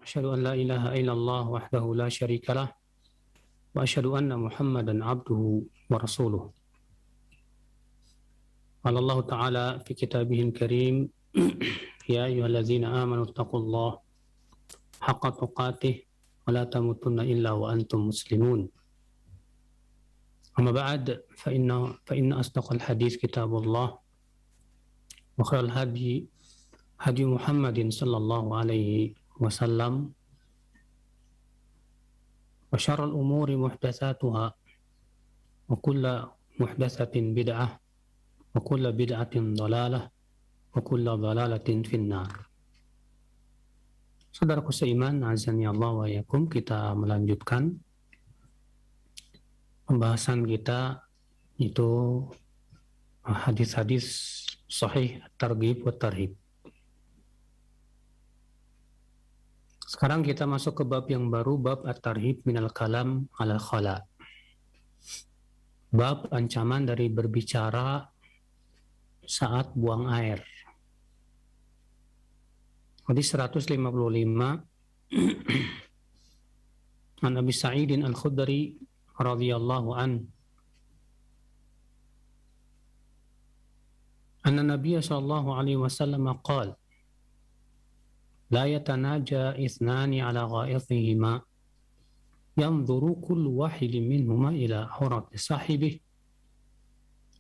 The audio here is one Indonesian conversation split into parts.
Asyhadu an la ilaha illallah wahdahu la syarika lah wa asyhadu anna Muhammadan abduhu wa rasuluh. Qala Allah Ta'ala fi kitabihil karim ya ayyuhallazina amanu taqullaha haqqa tuqatih wa la tamutunna illa wa antum muslimun. Amma ba'd fa inna asdaqal hadits kitabullah wa khairal hadi Muhammadin sallallahu alaihi wasallam wa syarrul umuri muhdatsatuha wa kullu muhdatsatin bid'ah wa kullu bid'atin dhalalah wa kullu dhalalatin finnar. Saudaraku seiman, azani Allah wa yakum, kita melanjutkan pembahasan kita itu hadis-hadis sahih at-targhib wa tarhib. Sekarang kita masuk ke bab yang baru, bab at-tarhib minal kalam ala khala. Bab ancaman dari berbicara saat buang air. Hadis 155 An Abi Sa'id Al-Khudri radhiyallahu an anna Nabiy sallallahu alaihi wasallam qala la yatanaja ithnani ala gha'ithihima yanzuru kullu wahidin minhuma ila hurati sahibihi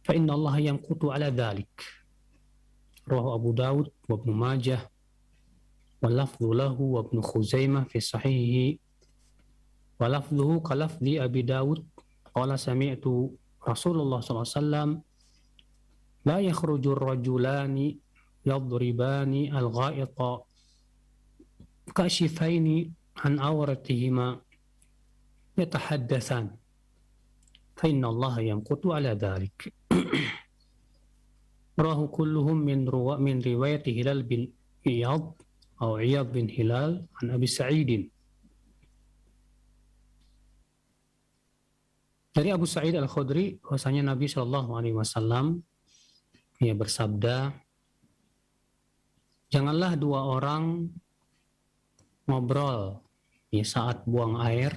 fa inna Allah yanqutu ala dhalik. Rawahu Abu Dawud wa Ibnu Majah wa lafdhu lahu wa Ibnu Khuzaimah fi sahihihi wa lafdhuhu ka lafdhi Abi Dawud qala sami'tu Rasulullah sallallahu alaihi wasallam la yakhruju ar-rajulani yadribani al-gha'ita kashifaini an awratihima yatahaddatsan fa inna Allah yamqutu ala dhalik. Rahu kulluhum min riwayati Hilal bin Iyad atau Iyad bin Hilal an Abi Sa'id. Dari Abu Sa'id Al-Khudri bahwasanya Nabi sallallahu alaihi wasallam ia bersabda, janganlah dua orang ngobrol saat buang air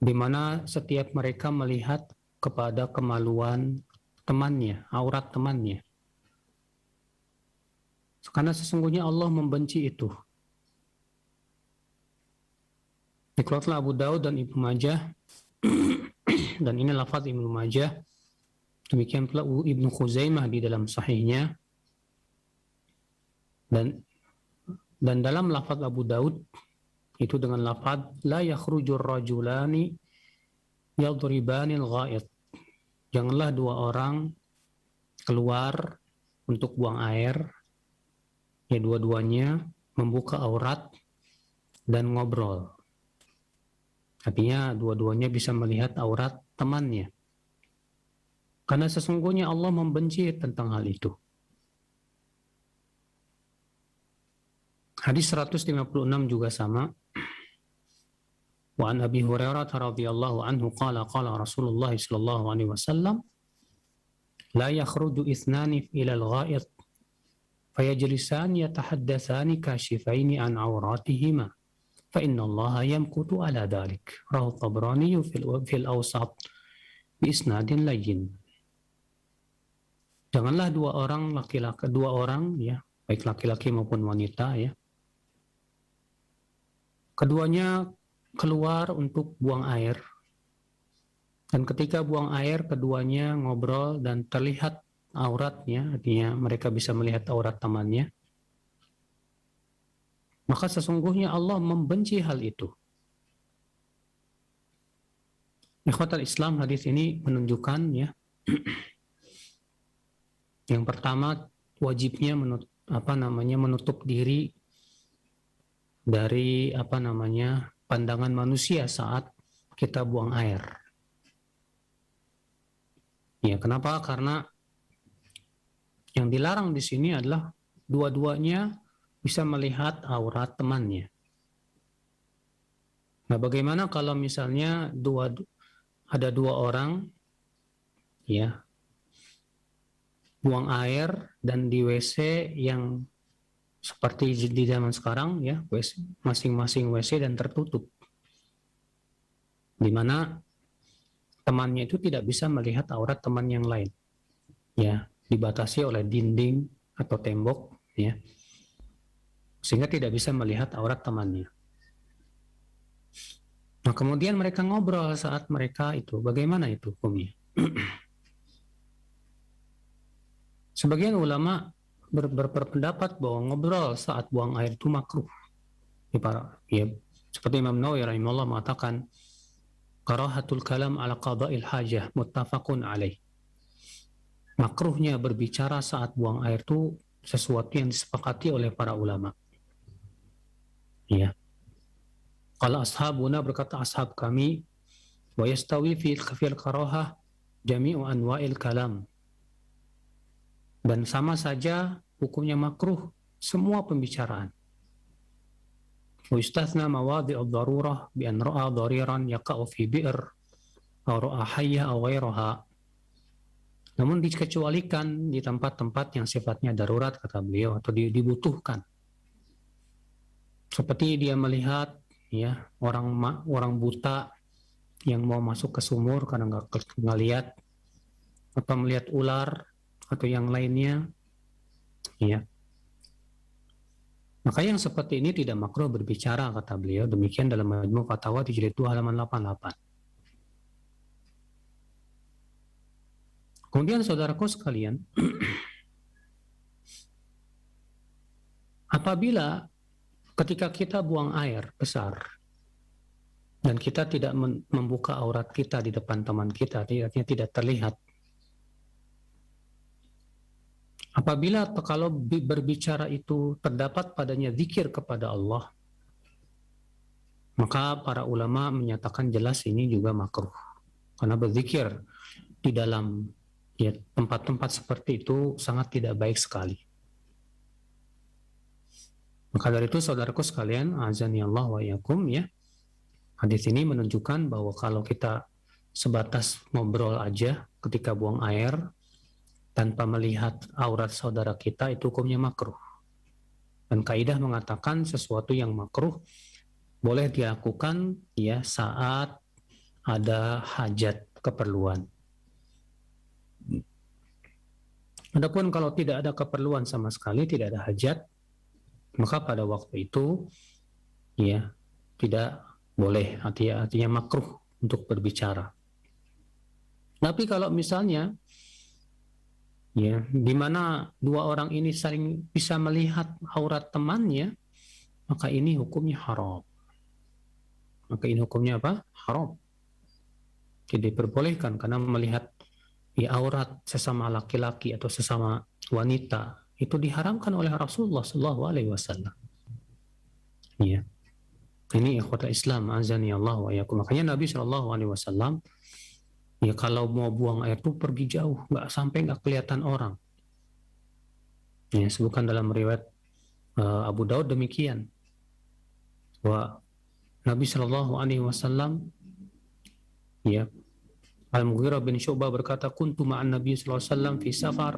di mana setiap mereka melihat kepada kemaluan temannya, aurat temannya. Karena sesungguhnya Allah membenci itu. Dikeluarkan Abu Daud dan Ibnu Majah dan ini lafaz Ibnu Majah. Demikian pula Ibnu Khuzaimah di dalam sahihnya. Dan dalam lafaz Abu Daud itu dengan lafaz la yakhrujur rajulani yadribanil gha'id. Janganlah dua orang keluar untuk buang air, ya dua-duanya membuka aurat dan ngobrol. Artinya dua-duanya bisa melihat aurat temannya. Karena sesungguhnya Allah membenci tentang hal itu. Hadis 156 juga sama. Wa an Abi Hurairah radhiyallahu anhu qala Rasulullah sallallahu alaihi wasallam la yakhruju ithnani ila al-gha'id fayajlisan yatahaddatsani kashifaini an awratihima fa inna Allah yamqutu ala dhalik. Rawahu Tabrani fil awsat bi isnadin layyin. Janganlah dua orang ya, baik laki-laki maupun wanita ya, keduanya keluar untuk buang air. Dan ketika buang air, keduanya ngobrol dan terlihat auratnya, artinya mereka bisa melihat aurat temannya. Maka sesungguhnya Allah membenci hal itu. Ikhwatal Islam, hadis ini menunjukkan ya, yang pertama wajibnya menutup diri dari pandangan manusia saat kita buang air. Ya, kenapa? Karena yang dilarang di sini adalah dua-duanya bisa melihat aurat temannya. Nah, bagaimana kalau misalnya ada dua orang buang air dan di WC yang seperti di zaman sekarang ya, masing-masing WC dan tertutup, di mana temannya itu tidak bisa melihat aurat teman yang lain, ya, dibatasi oleh dinding atau tembok, ya, sehingga tidak bisa melihat aurat temannya. Nah, kemudian mereka ngobrol saat mereka itu, bagaimana itu hukumnya? Sebagian ulama berpendapat bahwa ngobrol saat buang air itu makruh. Ya, seperti Imam Nawawi rahimahullah mengatakan, karahatul kalam ala qada'il hajah muttafaqun alaih. Makruhnya berbicara saat buang air itu sesuatu yang disepakati oleh para ulama. Ya. Qala ashabuna, berkata ashab kami, wa yastawi fil karahah jami'u anwa'il kalam. Dan sama saja hukumnya makruh semua pembicaraan. Wa yustathna mawadhi'ud darurah bi an ra'a dhariran yaqa'u fi bi'r aw ra'a hayya aw ghayraha. Namun dikecualikan di tempat-tempat yang sifatnya darurat, kata beliau, atau dibutuhkan. Seperti dia melihat ya orang buta yang mau masuk ke sumur karena nggak lihat, atau melihat ular atau yang lainnya, ya. Maka yang seperti ini tidak makruh berbicara, kata beliau. Demikian dalam Majmu' Fatawa di jilid 2 halaman 88. Kemudian saudaraku sekalian, apabila ketika kita buang air besar dan kita tidak membuka aurat kita di depan teman kita, artinya tidak terlihat. Apabila kalau berbicara itu terdapat padanya zikir kepada Allah, maka para ulama menyatakan jelas ini juga makruh. Karena berzikir di dalam ya, tempat-tempat seperti itu sangat tidak baik sekali. Maka dari itu saudaraku sekalian, azani Allah wa iyyakum, ya. Hadis ini menunjukkan bahwa kalau kita sebatas ngobrol aja ketika buang air tanpa melihat aurat saudara kita, itu hukumnya makruh. Dan kaidah mengatakan sesuatu yang makruh boleh dilakukan ya saat ada hajat, keperluan. Adapun kalau tidak ada keperluan sama sekali, tidak ada hajat, maka pada waktu itu ya tidak boleh, artinya makruh untuk berbicara. Tapi kalau misalnya ya di mana dua orang ini saling bisa melihat aurat temannya, maka ini hukumnya haram. Maka ini hukumnya apa? Haram. Tidak diperbolehkan, karena melihat aurat sesama laki-laki atau sesama wanita itu diharamkan oleh Rasulullah SAW. Ya, ini ikhwatul Islam, azani Allah wa iyyakum. Makanya Nabi SAW ya kalau mau buang air itu pergi jauh, nggak kelihatan orang. Ya, sebutkan dalam riwayat Abu Daud demikian. Bahwa Nabi SAW ya, Al-Mughirah bin Syu'bah berkata, kuntu ma'an Nabi sallallahu alaihi wasallam fi safar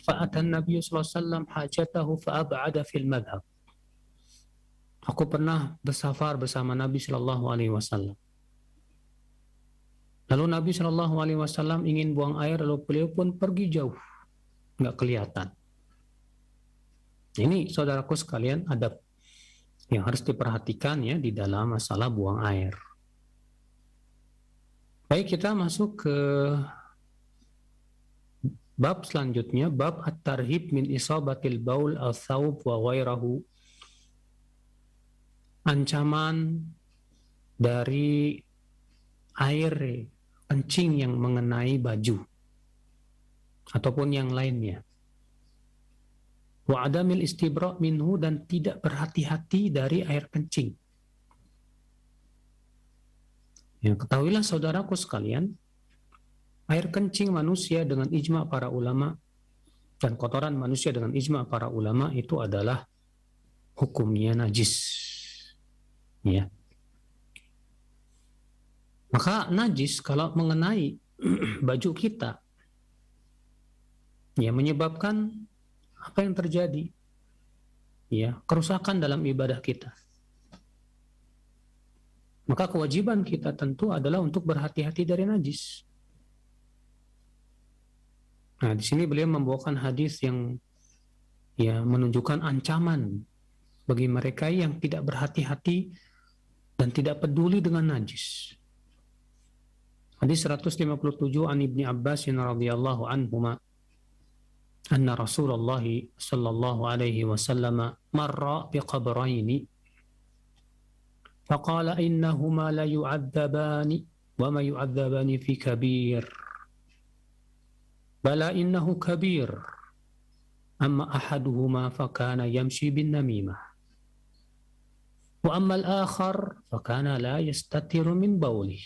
fa'atan Nabi sallallahu alaihi wasallam hajatahu fa'ab'ada fil madhab. Aku pernah bersafar bersama Nabi sallallahu alaihi wasallam. Lalu Nabi sallallahu alaihi wasallam ingin buang air, lalu beliau pun pergi jauh, enggak kelihatan. Ini saudaraku sekalian adab yang harus diperhatikan ya di dalam masalah buang air. Baik, kita masuk ke bab selanjutnya, bab at-tarhib min isabatil baul al-thawb wa ghairahu. Ancaman dari air kencing yang mengenai baju ataupun yang lainnya. Wa adamil istibra' minhu, dan tidak berhati-hati dari air kencing. Ya, ketahuilah saudaraku sekalian, air kencing manusia dengan ijma' para ulama dan kotoran manusia dengan ijma' para ulama itu adalah hukumnya najis. Ya. Maka najis kalau mengenai baju kita, ya menyebabkan apa yang terjadi? ya, kerusakan dalam ibadah kita. Maka kewajiban kita tentu adalah untuk berhati-hati dari najis. Nah, di sini beliau membawakan hadis yang ya menunjukkan ancaman bagi mereka yang tidak berhati-hati dan tidak peduli dengan najis. Hadis 157 an Ibni Abbas radhiyallahu anhuma anna Rasulullah sallallahu alaihi wasallam marra biqabraini faqala innahuma la yu'adzabani wa ma yu'adzabani fi kabir bala innahu kabir amma ahaduhuma fakana yamshi bin namimah wa amma al-akhar fakana la yastatiru min bawlih.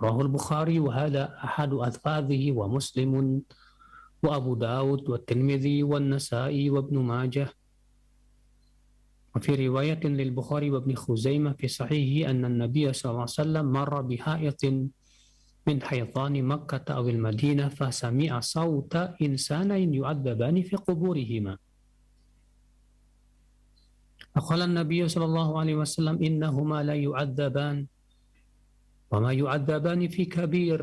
Rahul Bukhari wa hadha ahadu alfadhihi wa Muslimun wa Abu Dawud wa Tirmidzi wa Nasa'i wa Ibnu Majah. Wa fi riwayatin lil Bukhari wa Ibnu Khuzaimah fi sahihi anna an-nabiy sallallahu alaihi wasallam marra bi ha'itin min haytani Makkah aw al-Madinah fa sami'a sawta insanain yu'adzabani fi quburihima. Faqala an-nabiy sallallahu alaihi wasallam innahuma la yu'adzaban وما يعذبان في كبير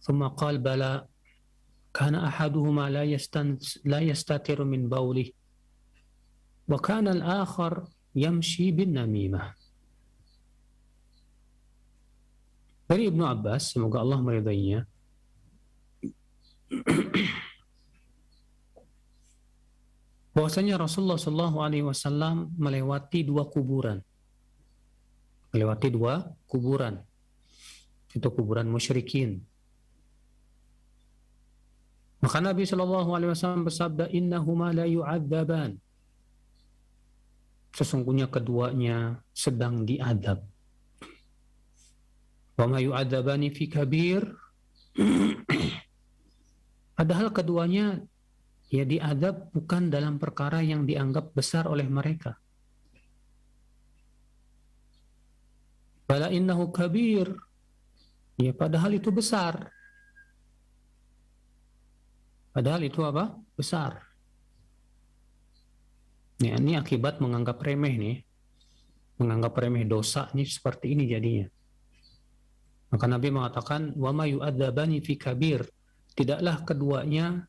ثم قال بلى كان أحدهما لا يستتر من بوله وكان الآخر يمشي بالنميمة. Dari Ibnu Abbas, semoga Allah meridainya, bahwasanya Rasulullah SAW melewati dua kuburan. Itu kuburan musyrikin. Maka Nabi SAW bersabda, innahuma la yu'adzaban. Sesungguhnya keduanya sedang diadab. Wa ma yu'adzabani fi kabir. Padahal keduanya ya diadab bukan dalam perkara yang dianggap besar oleh mereka. Bala innahu kabir. Ya, padahal itu besar. Padahal itu apa? Besar. Ya, ini akibat menganggap remeh nih. Menganggap remeh dosa nih seperti ini jadinya. Maka Nabi mengatakan, wa ma yu'adzabani fi kabir. Tidaklah keduanya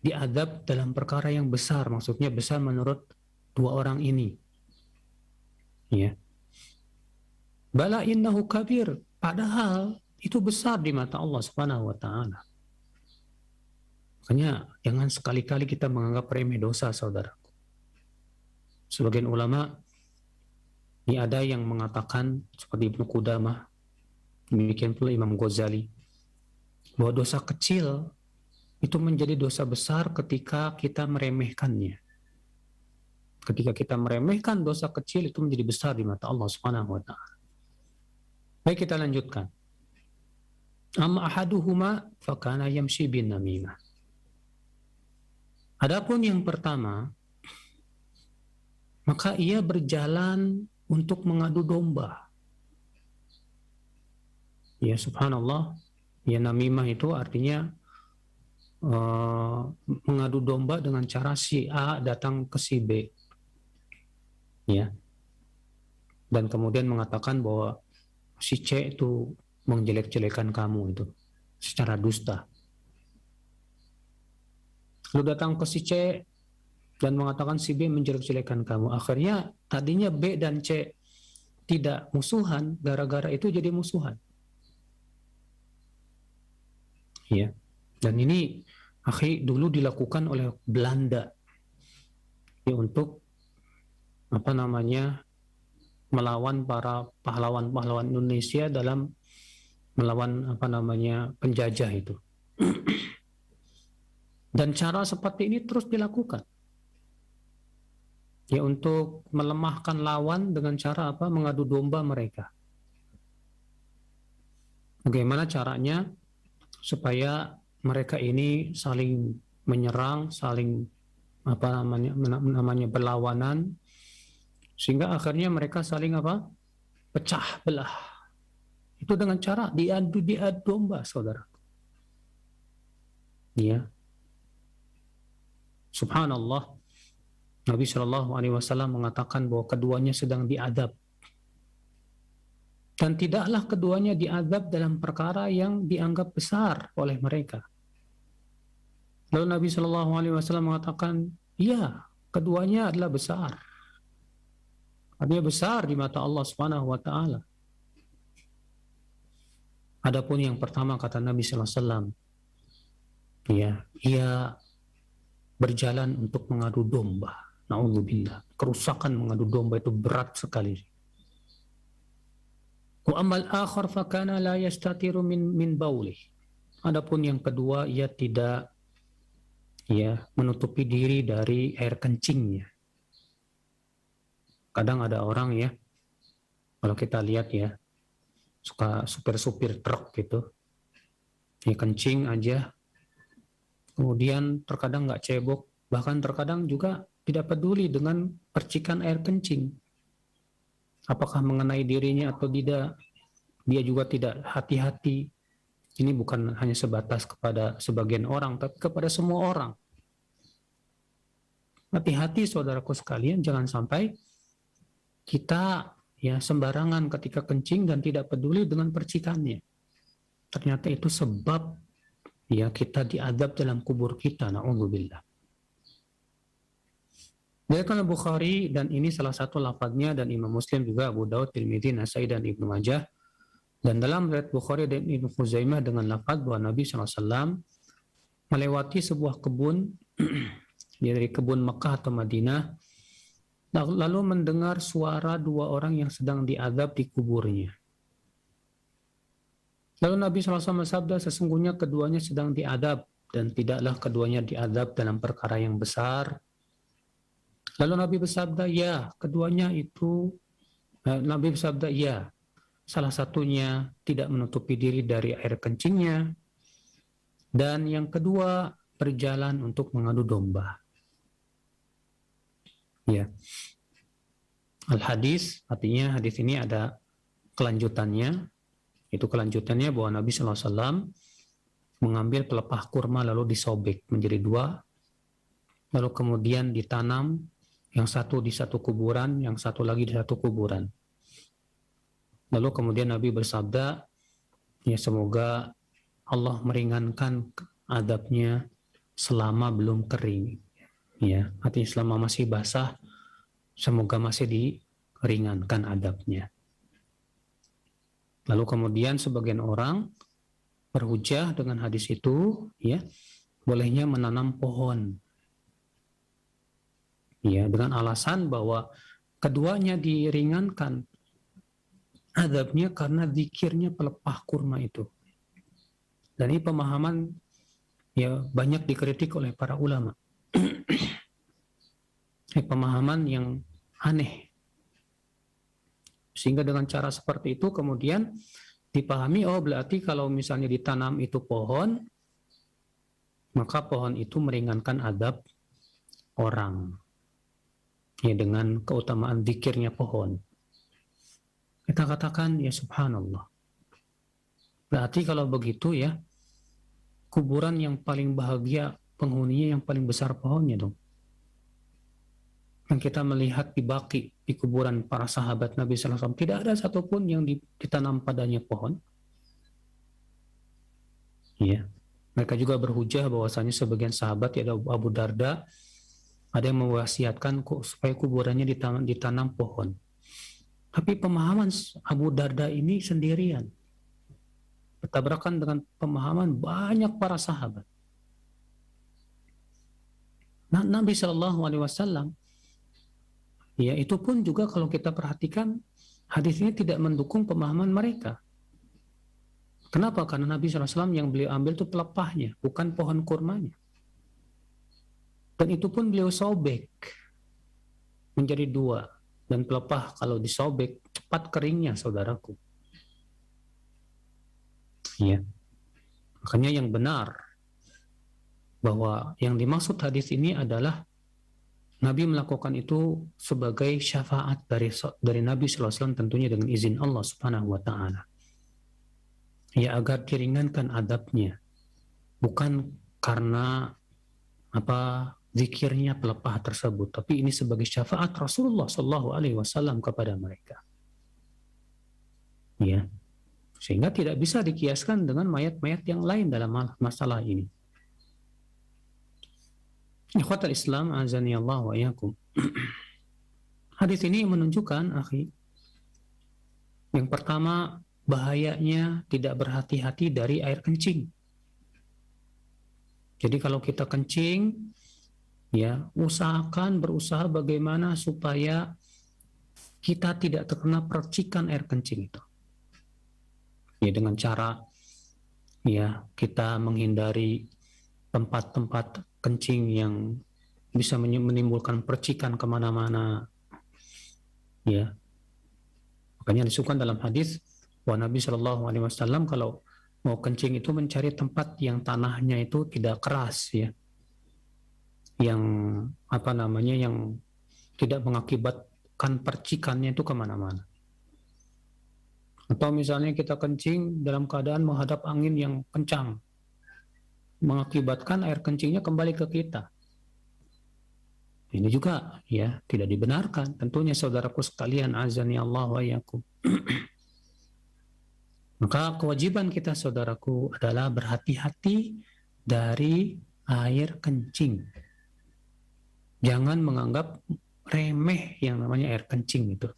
diadab dalam perkara yang besar. Maksudnya besar menurut dua orang ini. Ya. Bala innahu kabir, padahal itu besar di mata Allah Subhanahu wa taala. Makanya jangan sekali-kali kita menganggap remeh dosa, saudaraku. Sebagian ulama ini ada yang mengatakan seperti Ibnu Qudamah, demikian pula Imam Ghazali, bahwa dosa kecil itu menjadi dosa besar ketika kita meremehkannya. Ketika kita meremehkan dosa kecil itu menjadi besar di mata Allah Subhanahu wa taala. Baik, kita lanjutkan. Amma ahaduhuma fakana yamshi bin namimah. Adapun yang pertama, maka ia berjalan untuk mengadu domba. Ya subhanallah, ya namimah itu artinya mengadu domba dengan cara si A datang ke si B. Ya. Dan kemudian mengatakan bahwa si C itu menjelek-jelekan kamu itu secara dusta. Lu datang ke si C dan mengatakan si B menjelek-jelekan kamu. Akhirnya tadinya B dan C tidak musuhan, gara-gara itu jadi musuhan. Ya. Dan ini dulu dilakukan oleh Belanda ya, untuk melawan para pahlawan-pahlawan Indonesia dalam melawan penjajah itu. Dan cara seperti ini terus dilakukan. Ya, untuk melemahkan lawan dengan cara mengadu domba mereka. Bagaimana caranya supaya mereka ini saling menyerang, saling berlawanan, sehingga akhirnya mereka saling pecah belah. Itu dengan cara diadu domba, saudara. Ya. Subhanallah. Nabi Shallallahu Alaihi Wasallam mengatakan bahwa keduanya sedang diadab, dan tidaklah keduanya diadab dalam perkara yang dianggap besar oleh mereka. Lalu Nabi Shallallahu Alaihi Wasallam mengatakan, iya, keduanya adalah besar. Artinya besar di mata Allah Subhanahu Wa Taala. Adapun yang pertama, kata Nabi Sallallahu Alaihi Wasallam, ia berjalan untuk mengadu domba. Na'udzubillah. Kerusakan mengadu domba itu berat sekali. Wa amal akhar fakana la yastatiru min baulih. Adapun yang kedua, ia tidak menutupi diri dari air kencingnya. Kadang ada orang kalau kita lihat suka supir-supir truk gitu, kencing aja, kemudian terkadang nggak cebok, bahkan terkadang juga tidak peduli dengan percikan air kencing, apakah mengenai dirinya atau tidak. Dia juga tidak hati-hati. Ini bukan hanya sebatas kepada sebagian orang, tapi kepada semua orang. Hati-hati saudaraku sekalian, jangan sampai kita sembarangan ketika kencing dan tidak peduli dengan percikannya. Ternyata itu sebab kita diadab dalam kubur kita. Na'udzubillah. Diriwayatkan Bukhari, dan ini salah satu lafadznya, dan Imam Muslim juga, Abu Daud, Tirmidzi, Nasai, dan Ibnu Majah. Dan dalam riwayat Bukhari dan Ibnu Khuzaimah dengan lafadz bahwa Nabi SAW melewati sebuah kebun dari kebun Mekah atau Madinah, lalu mendengar suara dua orang yang sedang diadab di kuburnya. Lalu Nabi SAW bersabda, sesungguhnya keduanya sedang diadab, dan tidaklah keduanya diadab dalam perkara yang besar. Lalu Nabi bersabda, Nabi bersabda, salah satunya tidak menutupi diri dari air kencingnya, dan yang kedua berjalan untuk mengadu domba. Al-hadis, artinya hadis ini ada kelanjutannya. Itu kelanjutannya bahwa Nabi SAW mengambil pelepah kurma lalu disobek menjadi dua, lalu kemudian ditanam, yang satu di satu kuburan, yang satu lagi di satu kuburan. Lalu kemudian Nabi bersabda, semoga Allah meringankan adabnya selama belum kering. Artinya selama masih basah, semoga masih diringankan adabnya. Lalu kemudian sebagian orang berhujah dengan hadis itu, bolehnya menanam pohon. Dengan alasan bahwa keduanya diringankan adabnya karena zikirnya pelepah kurma itu. Dan ini pemahaman banyak dikritik oleh para ulama. Pemahaman yang aneh. Sehingga dengan cara seperti itu kemudian dipahami, berarti kalau misalnya ditanam itu pohon, maka pohon itu meringankan adab orang. Dengan keutamaan zikirnya pohon. Kita katakan, subhanallah. Berarti kalau begitu kuburan yang paling bahagia penghuninya yang paling besar pohonnya dong. Dan kita melihat di Baqi, di kuburan para sahabat Nabi SAW, tidak ada satupun yang ditanam padanya pohon. Mereka juga berhujah bahwasanya sebagian sahabat, Abu Darda, ada yang mewasiatkan supaya kuburannya ditanam pohon. Tapi pemahaman Abu Darda ini sendirian, bertabrakan dengan pemahaman banyak para sahabat. Nabi Shallallahu Alaihi Wasallam, itu pun juga kalau kita perhatikan hadis ini tidak mendukung pemahaman mereka. Kenapa? Karena Nabi SAW yang beliau ambil itu pelepahnya, bukan pohon kurmanya. Dan itu pun beliau sobek menjadi dua. Dan pelepah kalau disobek cepat keringnya, saudaraku. Makanya yang benar bahwa yang dimaksud hadis ini adalah Nabi melakukan itu sebagai syafaat dari Nabi SAW, tentunya dengan izin Allah Subhanahu wa Ta'ala. Agar diringankan adabnya, bukan karena zikirnya pelepah tersebut, tapi ini sebagai syafaat Rasulullah Shallallahu Alaihi Wasallam kepada mereka. Ya, sehingga tidak bisa dikiaskan dengan mayat-mayat yang lain dalam masalah ini. Ikhwatal Islam, azani Allah wa iyyakum. Hadis ini menunjukkan, akhi, yang pertama, bahayanya tidak berhati-hati dari air kencing. Jadi kalau kita kencing, ya berusaha bagaimana supaya kita tidak terkena percikan air kencing itu. Ya dengan cara ya kita menghindari tempat-tempat kencing yang bisa menimbulkan percikan kemana-mana. Ya, makanya disebutkan dalam hadis bahwa Nabi Shallallahu Alaihi Wasallam kalau mau kencing itu mencari tempat yang tanahnya itu tidak keras, ya, yang yang tidak mengakibatkan percikannya itu kemana-mana. Atau misalnya kita kencing dalam keadaan menghadap angin yang kencang, mengakibatkan air kencingnya kembali ke kita. Ini juga ya tidak dibenarkan. Tentunya saudaraku sekalian, azani Allah wa iyyakum. Maka kewajiban kita saudaraku adalah berhati-hati dari air kencing. Jangan menganggap remeh yang namanya air kencing itu.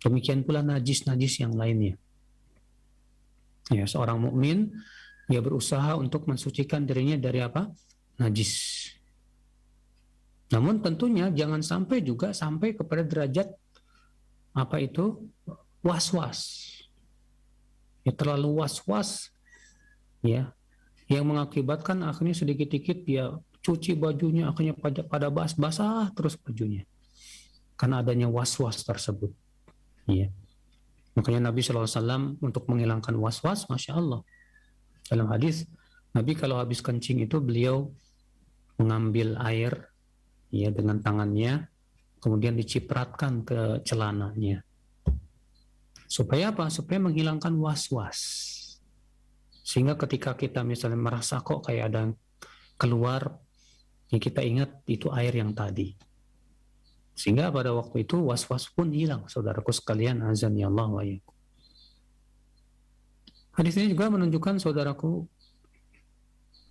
Demikian pula najis-najis yang lainnya. Ya, seorang mukmin dia berusaha untuk mensucikan dirinya dari apa? Najis. Namun tentunya jangan sampai kepada derajat was-was. Ya, terlalu was-was ya yang mengakibatkan akhirnya sedikit-sedikit dia cuci bajunya, akhirnya pada basah terus bajunya karena adanya was-was tersebut. Ya. Makanya Nabi SAW untuk menghilangkan was-was, Masya Allah, dalam hadis Nabi kalau habis kencing itu beliau mengambil air ya dengan tangannya, kemudian dicipratkan ke celananya. Supaya apa? Supaya menghilangkan was-was. Sehingga ketika kita misalnya merasa kok kayak ada keluar, ya kita ingat itu air yang tadi. Sehingga pada waktu itu was-was pun hilang, saudaraku sekalian, azan ya Allah wa iyyakum. Hadis ini juga menunjukkan, saudaraku,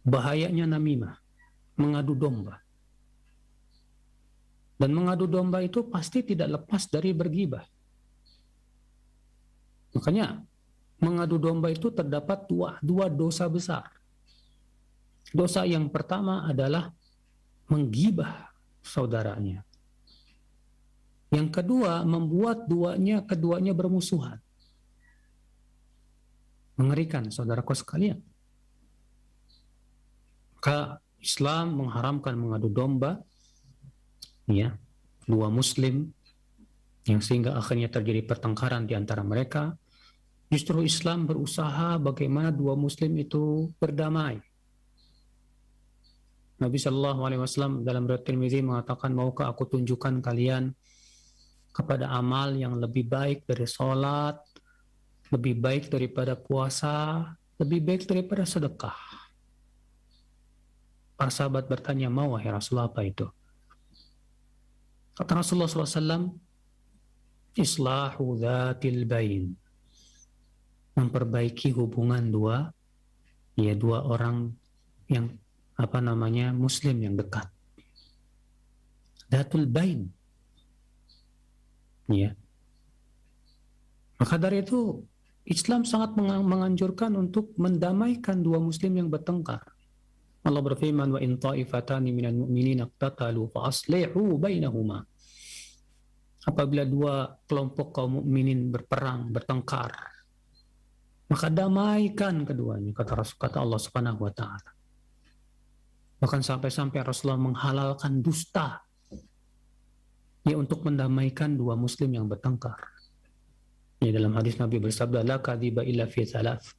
bahayanya namimah, mengadu domba. Dan mengadu domba itu pasti tidak lepas dari bergibah. Makanya mengadu domba itu terdapat dua dosa besar. Dosa yang pertama adalah menggibah saudaranya. Yang kedua, membuat keduanya bermusuhan. Mengerikan, saudaraku sekalian. Maka Islam mengharamkan mengadu domba, ya, dua muslim, yang sehingga akhirnya terjadi pertengkaran di antara mereka. Justru Islam berusaha bagaimana dua muslim itu berdamai. Nabi Shallallahu Alaihi Wasallam dalam riwayat Tirmidzi mengatakan, maukah aku tunjukkan kalian kepada amal yang lebih baik dari sholat, lebih baik daripada puasa, lebih baik daripada sedekah. Para sahabat bertanya, mau wahai Rasulullah, apa itu? Kata Rasulullah SAW, islahu dzatil bain, memperbaiki hubungan dua orang yang muslim yang dekat. Dzatul bain. Ya. Maka dari itu Islam sangat menganjurkan untuk mendamaikan dua muslim yang bertengkar. Allah berfirman, wa in ta'ifatani minal mu'minina iqtatalu fa aslihu bainahuma. Apabila dua kelompok kaum mukminin bertengkar, maka damaikan keduanya, kata Allah Subhanahu wa taala. Bahkan sampai-sampai Rasulullah menghalalkan dusta ya untuk mendamaikan dua muslim yang bertengkar. Ya, dalam hadis Nabi bersabda, la kadhiba illa fi thalath.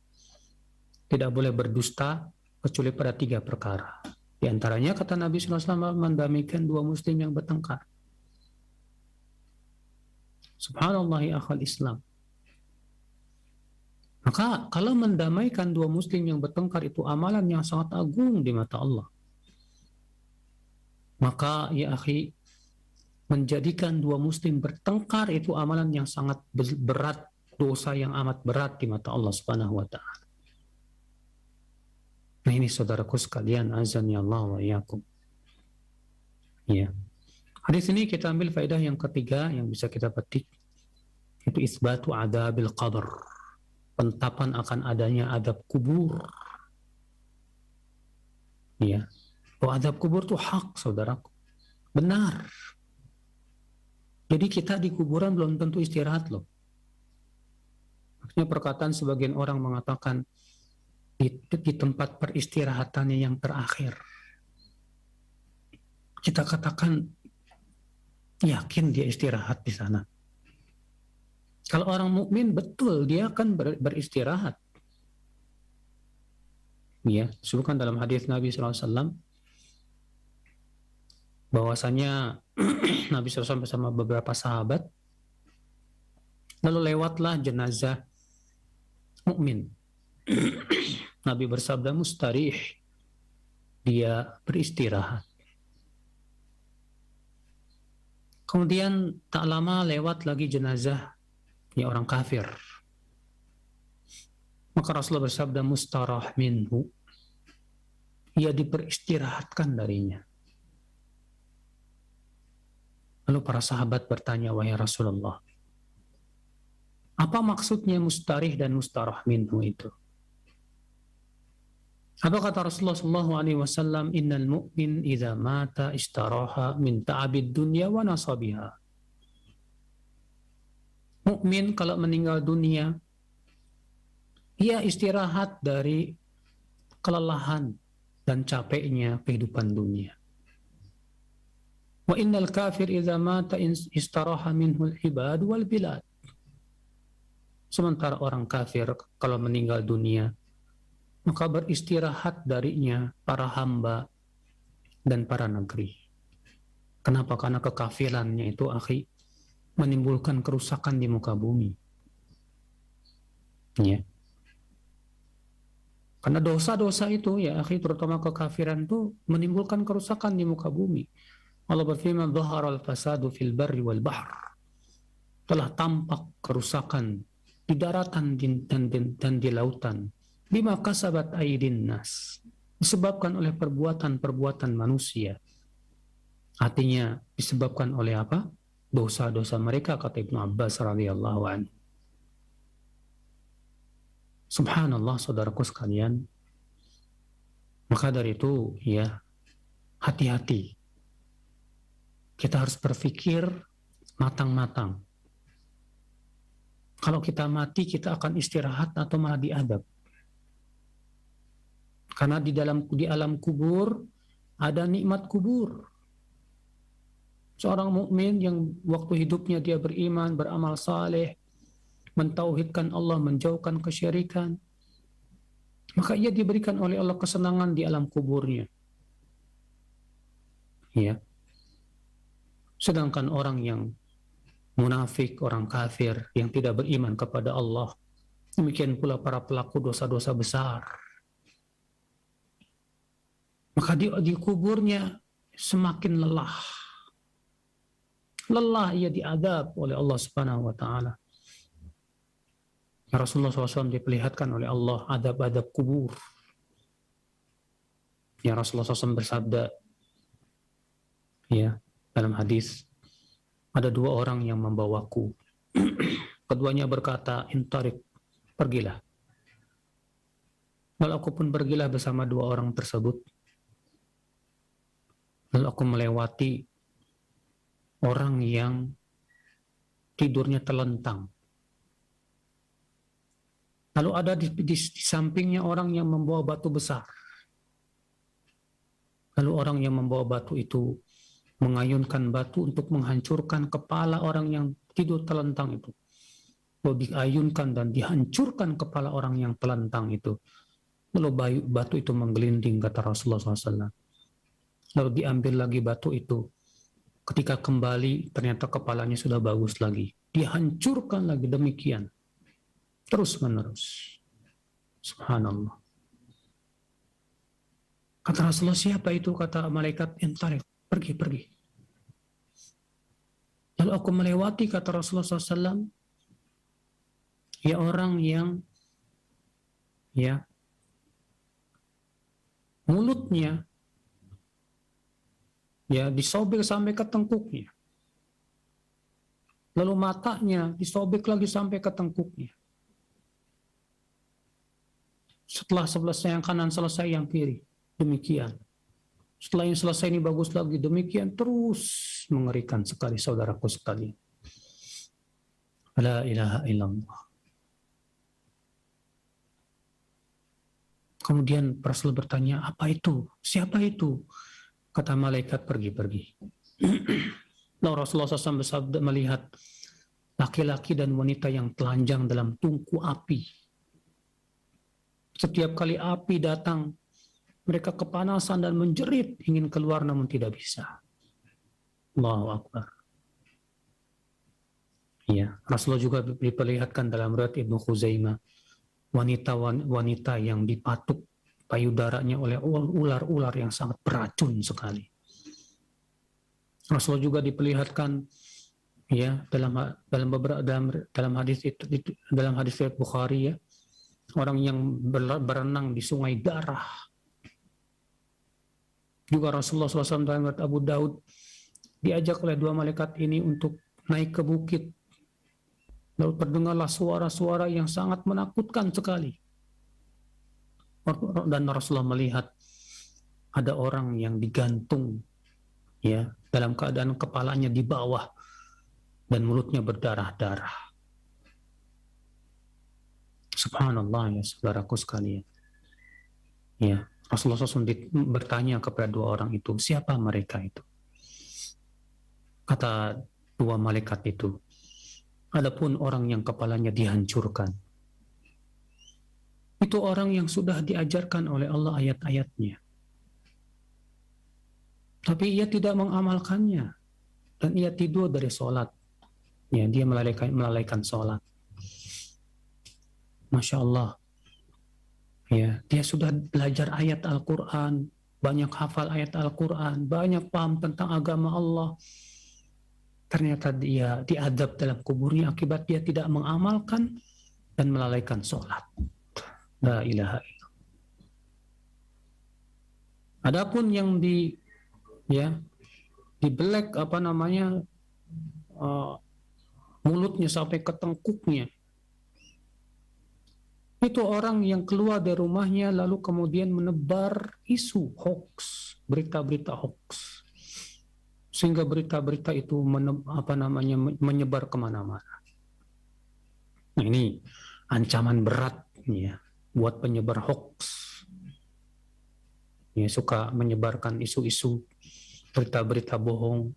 Tidak boleh berdusta kecuali pada 3 perkara. Di antaranya kata Nabi SAW mendamaikan dua muslim yang bertengkar. Subhanallah ya akhal Islam. Maka kalau mendamaikan dua muslim yang bertengkar itu amalan yang sangat agung di mata Allah. Maka ya akhi, menjadikan dua muslim bertengkar itu amalan yang sangat berat, dosa yang amat berat di mata Allah Subhanahu wa taala. Nah ini saudaraku sekalian, azani Allah wa iyyakum. Ya. Hadis ini kita ambil faedah yang ketiga yang bisa kita petik, itu isbatu adabil qabr. Penetapan akan adanya adab kubur. Ya. Oh, adab kubur itu hak, saudaraku. Benar. Jadi kita di kuburan belum tentu istirahat loh. Maksudnya perkataan sebagian orang mengatakan di tempat peristirahatannya yang terakhir. Kita katakan yakin dia istirahat di sana. Kalau orang mukmin betul dia akan beristirahat. Ya, disebutkan dalam hadis Nabi SAW bahwasanya Nabi SAW bersama beberapa sahabat lalu lewatlah jenazah mukmin. Nabi bersabda, mustarih, dia beristirahat. Kemudian tak lama lewat lagi jenazah orang kafir. Maka Rasulullah bersabda, mustarah minhu, ia diperistirahatkan darinya. Lalu para sahabat bertanya, wahai Rasulullah, apa maksudnya mustarih dan mustarah minhu itu? Apa kata Rasulullah SAW? Innal mu'min idza mata istaraha min ta'abid dunya wa nasabiha. Mukmin kalau meninggal dunia, ia istirahat dari kelelahan dan capeknya kehidupan dunia. Wa innal kafir idza mata istaraha minhu al-ibad wal bilad. Sementara orang kafir kalau meninggal dunia, maka beristirahat darinya para hamba dan para negeri. Kenapa? Karena kekafirannya itu akhi menimbulkan kerusakan di muka bumi. Ya. Karena dosa-dosa itu ya akhi, terutama kekafiran itu menimbulkan kerusakan di muka bumi. Allah berfirman, "Dhaharal fasadu fil barri wal bahr." Telah tampak kerusakan di daratan dan di lautan. Bima kasabat aydin nas, disebabkan oleh perbuatan-perbuatan manusia. Artinya disebabkan oleh apa? Dosa-dosa mereka, kata Ibnu Abbas radhiyallahu anhu. Subhanallah, saudaraku sekalian. Maka dari itu ya, hati-hati. Kita harus berpikir matang-matang. Kalau kita mati, kita akan istirahat atau malah diadab. Karena di alam kubur ada nikmat kubur. Seorang mukmin yang waktu hidupnya dia beriman, beramal saleh, mentauhidkan Allah, menjauhkan kesyirikan, maka ia diberikan oleh Allah kesenangan di alam kuburnya. Ya. Sedangkan orang yang munafik, orang kafir yang tidak beriman kepada Allah, demikian pula para pelaku dosa-dosa besar, maka di kuburnya semakin lelah. Lelah ia diadab oleh Allah Subhanahu wa taala. Rasulullah SAW diperlihatkan oleh Allah adab-adab kubur. Ya, Rasulullah SAW bersabda, ya, dalam hadis, ada dua orang yang membawaku. Keduanya berkata, intarik, pergilah. Lalu aku pun pergilah bersama dua orang tersebut. Lalu aku melewati orang yang tidurnya telentang. Lalu ada di sampingnya orang yang membawa batu besar. Lalu orang yang membawa batu itu mengayunkan batu untuk menghancurkan kepala orang yang tidur telentang itu. Lalu diayunkan dan dihancurkan kepala orang yang telentang itu. Lalu batu itu menggelinding, kata Rasulullah SAW. Lalu diambil lagi batu itu. Ketika kembali, ternyata kepalanya sudah bagus lagi. Dihancurkan lagi, demikian. Terus menerus. Subhanallah. Kata Rasulullah, siapa itu? Kata malaikat, intarik, pergi. Lalu aku melewati, kata Rasulullah SAW, ya orang yang ya mulutnya ya disobek sampai ke tengkuknya, lalu matanya disobek lagi sampai ke tengkuknya. Setelah selesai yang kanan, selesai yang kiri, demikian. Setelah yang selesai ini bagus lagi, demikian terus. Mengerikan sekali, saudaraku sekalian. La ilaha illallah. Kemudian Rasul bertanya, apa itu? Siapa itu? Kata malaikat, pergi. Lalu Rasulullah SAW bersabda, melihat laki-laki dan wanita yang telanjang dalam tungku api. Setiap kali api datang, mereka kepanasan dan menjerit, ingin keluar namun tidak bisa. Allahu Akbar. Ya, Rasulullah juga diperlihatkan dalam riwayat Ibnu Khuzaimah, wanita yang dipatuk payudaranya oleh ular-ular yang sangat beracun sekali. Rasulullah juga diperlihatkan ya dalam hadis itu, dalam hadis riwayat Bukhari, ya, orang yang berenang di sungai darah. Juga Rasulullah SAW dalam riwayat Abu Daud diajak oleh dua malaikat ini untuk naik ke bukit. Lalu terdengarlah suara-suara yang sangat menakutkan sekali. Dan Rasulullah melihat ada orang yang digantung, ya, dalam keadaan kepalanya di bawah dan mulutnya berdarah-darah. Subhanallah, ya saudaraku sekalian. Ya, Rasulullah SAW bertanya kepada dua orang itu, siapa mereka itu? Kata dua malaikat itu, adapun orang yang kepalanya dihancurkan, itu orang yang sudah diajarkan oleh Allah ayat-ayatnya, tapi ia tidak mengamalkannya, dan ia tidur dari sholat. Ya, dia melalaikan sholat. Masya Allah. Ya, dia sudah belajar ayat Al-Quran, banyak hafal ayat Al-Quran, banyak paham tentang agama Allah. Ternyata dia diadab dalam kuburnya akibat dia tidak mengamalkan dan melalaikan sholat. La ilaha illallah. Adapun yang dibelek mulutnya sampai ke tengkuknya, itu orang yang keluar dari rumahnya lalu kemudian menebar isu hoax, berita-berita hoax, sehingga berita-berita itu menyebar kemana-mana. Nah, ini ancaman berat ya buat penyebar hoax. Ya, suka menyebarkan isu-isu, berita-berita bohong,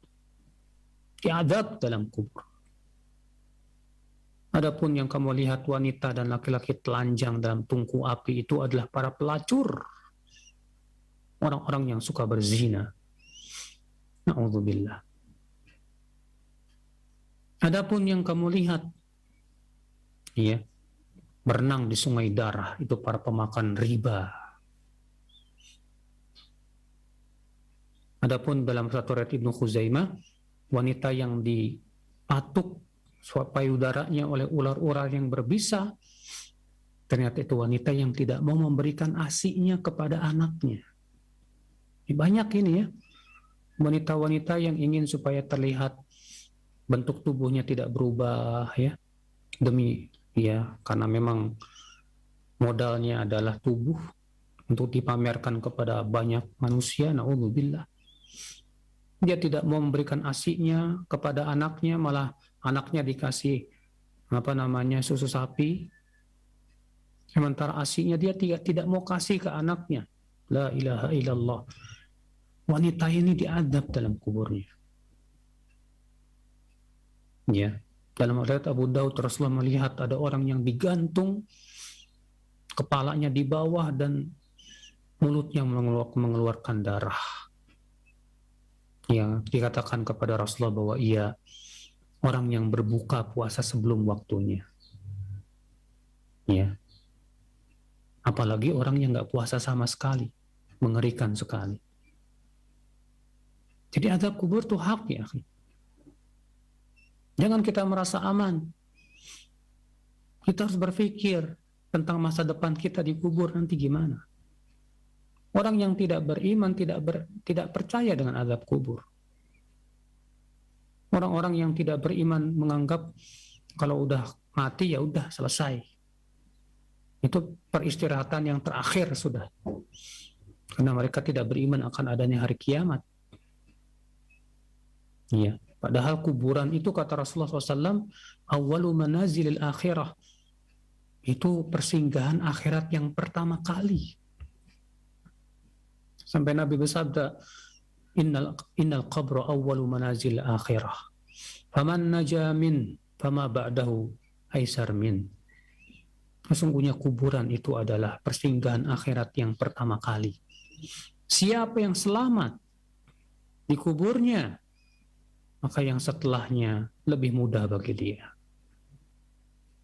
diadab dalam kubur. Adapun yang kamu lihat wanita dan laki-laki telanjang dalam tungku api itu adalah para pelacur, orang-orang yang suka berzina. Na'udzubillah. Adapun yang kamu lihat, ya, berenang di sungai darah, itu para pemakan riba. Adapun dalam satu riwayat Ibnu Khuzaimah, wanita yang dipatuk payudaranya oleh ular-ular yang berbisa, ternyata itu wanita yang tidak mau memberikan ASI-nya kepada anaknya. Banyak ini ya, wanita-wanita yang ingin supaya terlihat bentuk tubuhnya tidak berubah, ya, demi ya karena memang modalnya adalah tubuh untuk dipamerkan kepada banyak manusia. Na'udzubillah. Dia tidak mau memberikan ASI-nya kepada anaknya, malah anaknya dikasih susu sapi, sementara ASI-nya dia tidak mau kasih ke anaknya. La ilaha illallah. Wanita ini diadab dalam kuburnya. Ya, dalam riwayat Abu Daud, Rasulullah melihat ada orang yang digantung, kepalanya di bawah dan mulutnya mengeluarkan darah. Yang dikatakan kepada Rasulullah bahwa ia orang yang berbuka puasa sebelum waktunya. Ya, apalagi orang yang nggak puasa sama sekali, mengerikan sekali. Jadi azab kubur itu hak ya. Jangan kita merasa aman. Kita harus berpikir tentang masa depan kita di kubur nanti gimana. Orang yang tidak beriman tidak percaya dengan azab kubur. Orang-orang yang tidak beriman menganggap kalau udah mati ya udah selesai. Itu peristirahatan yang terakhir sudah. Karena mereka tidak beriman akan adanya hari kiamat. Iya. Padahal kuburan itu kata Rasulullah SAW, awwalu manazilil akhirah. Itu persinggahan akhirat yang pertama kali. Sampai Nabi bersabda, innal qabra awwalu manazil akhirah. Faman naja min, fama ba'dahu aisar min. Sesungguhnya kuburan itu adalah persinggahan akhirat yang pertama kali. Siapa yang selamat di kuburnya, maka yang setelahnya lebih mudah bagi dia.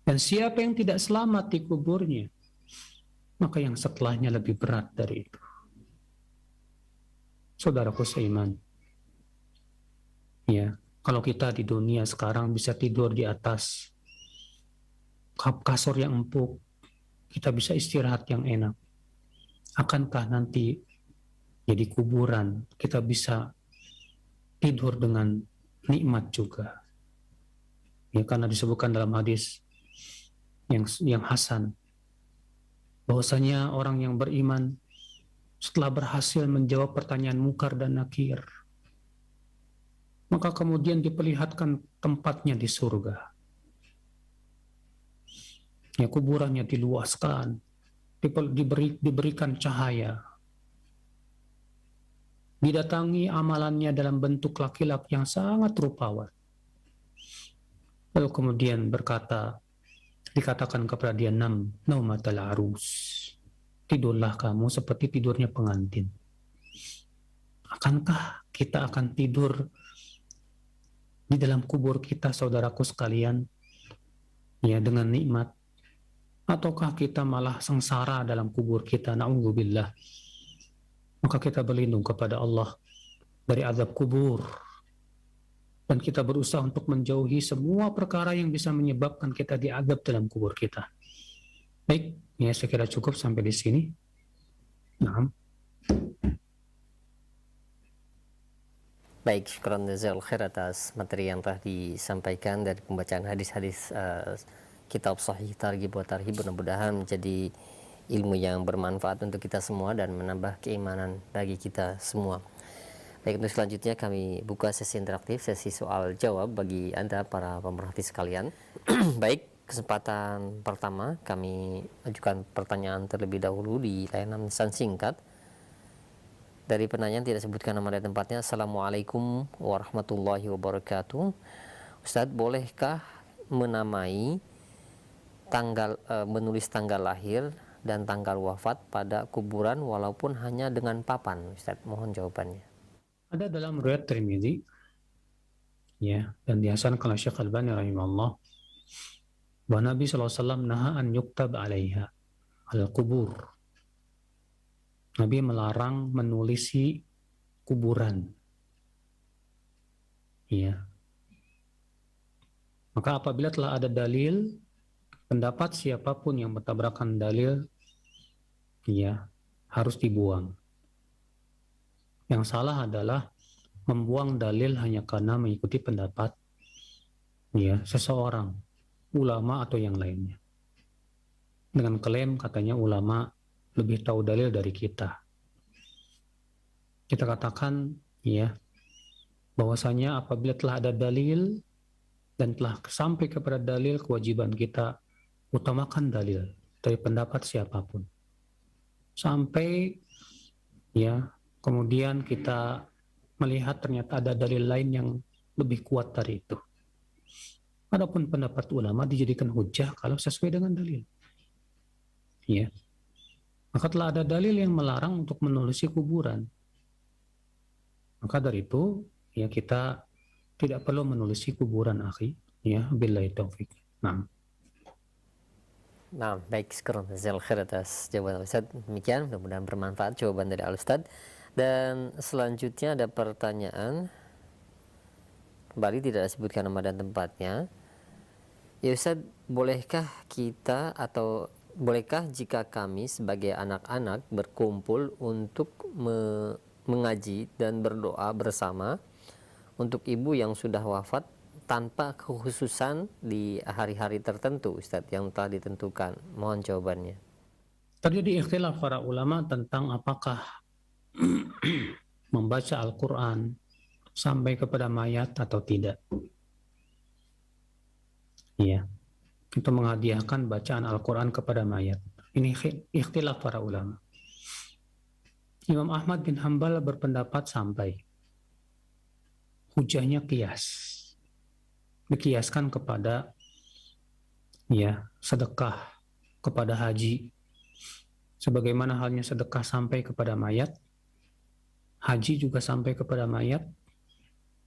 Dan siapa yang tidak selamat di kuburnya, maka yang setelahnya lebih berat dari itu. Saudaraku seiman, ya, kalau kita di dunia sekarang bisa tidur di atas kasur yang empuk, kita bisa istirahat yang enak. Akankah nanti jadi kuburan kita bisa tidur dengan nikmat juga? Ya, karena disebutkan dalam hadis yang hasan, bahwasanya orang yang beriman setelah berhasil menjawab pertanyaan Munkar dan Nakir, maka kemudian diperlihatkan tempatnya di surga. Ya, kuburannya diluaskan, diberikan cahaya, didatangi amalannya dalam bentuk laki-laki yang sangat rupawan. Lalu kemudian dikatakan kepada dia, naumatal arus, tidurlah kamu seperti tidurnya pengantin. Akankah kita akan tidur di dalam kubur kita, saudaraku sekalian, ya, dengan nikmat? Ataukah kita malah sengsara dalam kubur kita? Na'udzubillah. Maka kita berlindung kepada Allah dari azab kubur. Dan kita berusaha untuk menjauhi semua perkara yang bisa menyebabkan kita diazab dalam kubur kita. Baik, ya, saya kira cukup sampai di sini. Nah. Baik, syukran jazakallahu khair atas materi yang telah disampaikan dari pembacaan hadis-hadis kitab Sahih Targhib wa Tarhib. Mudah-mudahan menjadi ilmu yang bermanfaat untuk kita semua dan menambah keimanan bagi kita semua. Baik, untuk selanjutnya kami buka sesi interaktif, sesi soal jawab bagi Anda para pemerhati sekalian. Baik, kesempatan pertama kami ajukan pertanyaan terlebih dahulu di layanan pesan singkat. Dari penanya tidak sebutkan nama dan tempatnya. Assalamualaikum warahmatullahi wabarakatuh. Ustadz, bolehkah menamai menulis tanggal lahir dan tanggal wafat pada kuburan walaupun hanya dengan papan? Ustadz, mohon jawabannya. Ada dalam riwayat Tirmidzi, ya, dan dihasankan oleh Syekh Albani rahimahullah, bahwa Nabi SAW naha an yuktab alaiha al-kubur. Nabi melarang menulisi kuburan. Ya. Maka apabila telah ada dalil, pendapat siapapun yang bertabrakan dalil, ya, harus dibuang. Yang salah adalah membuang dalil hanya karena mengikuti pendapat, ya, seseorang, ulama atau yang lainnya, dengan klaim katanya ulama lebih tahu dalil dari kita. Kita katakan, ya, bahwasanya apabila telah ada dalil dan telah sampai kepada dalil, kewajiban kita utamakan dalil dari pendapat siapapun. Sampai, ya, kemudian kita melihat ternyata ada dalil lain yang lebih kuat dari itu. Adapun pendapat ulama dijadikan hujjah kalau sesuai dengan dalil. Ya. Maka telah ada dalil yang melarang untuk menulisi kuburan. Maka dari itu, ya, kita tidak perlu menulisi kuburan, akhi. Ya, billahi taufik. Nah. Nah, baik, syukran jazakallahu khair atas jawaban Ustaz. Demikian, mudah-mudahan bermanfaat jawaban dari Al Ustaz. Dan selanjutnya ada pertanyaan, kembali tidak disebutkan nama dan tempatnya. Ya Ustaz, bolehkah kita atau bolehkah jika kami sebagai anak-anak berkumpul untuk mengaji dan berdoa bersama untuk ibu yang sudah wafat tanpa kekhususan di hari-hari tertentu Ustaz yang telah ditentukan? Mohon jawabannya. Terjadi ikhtilaf para ulama tentang apakah membaca Al-Quran sampai kepada mayat atau tidak. Iya, itu menghadiahkan bacaan Al-Quran kepada mayat. Ini ikhtilaf para ulama. Imam Ahmad bin Hanbal berpendapat sampai. Hujahnya kias. Dikiaskan kepada sedekah kepada haji. Sebagaimana halnya sedekah sampai kepada mayat, haji juga sampai kepada mayat.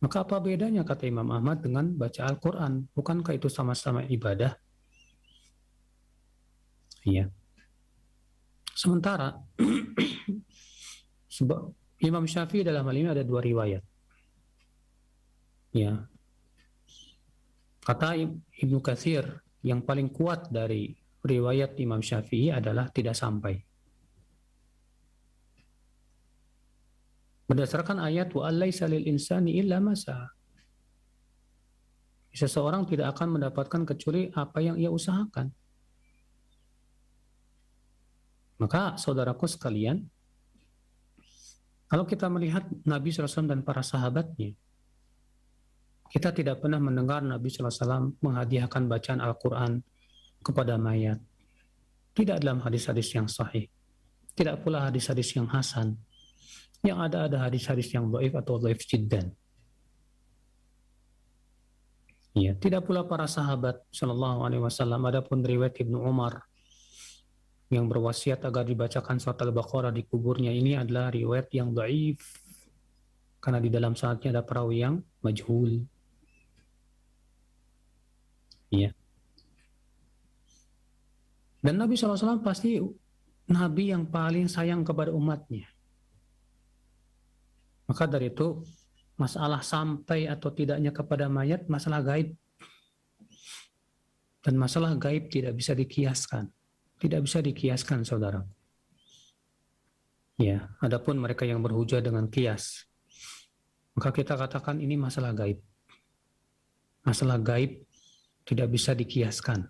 Maka apa bedanya, kata Imam Ahmad, dengan baca Al-Quran? Bukankah itu sama-sama ibadah? Iya. Sementara Imam Syafi'i dalam hal ini ada dua riwayat. Ya. Kata Ibnu Katsir, yang paling kuat dari riwayat Imam Syafi'i adalah tidak sampai. Berdasarkan ayat wa allaisa lil insani illa ma sa'a. Seseorang tidak akan mendapatkan kecuali apa yang ia usahakan. Maka saudaraku sekalian, kalau kita melihat Nabi SAW dan para sahabatnya, kita tidak pernah mendengar Nabi SAW menghadiahkan bacaan Al-Quran kepada mayat. Tidak dalam hadis-hadis yang sahih. Tidak pula hadis-hadis yang hasan. Yang ada hadis-hadis yang dhaif atau dhaif jiddan. Ya, tidak pula para sahabat sallallahu alaihi wasallam. Adapun riwayat Ibnu Umar yang berwasiat agar dibacakan surat Al-Baqarah di kuburnya, ini adalah riwayat yang dhaif karena di dalam sanadnya ada perawi yang majhul. Ya. Dan Nabi SAW pasti Nabi yang paling sayang kepada umatnya. Maka dari itu, masalah sampai atau tidaknya kepada mayat, masalah gaib. Dan masalah gaib tidak bisa dikiaskan. Tidak bisa dikiaskan, saudara. Ya, adapun mereka yang berhujah dengan kias, maka kita katakan ini masalah gaib. Masalah gaib tidak bisa dikiaskan.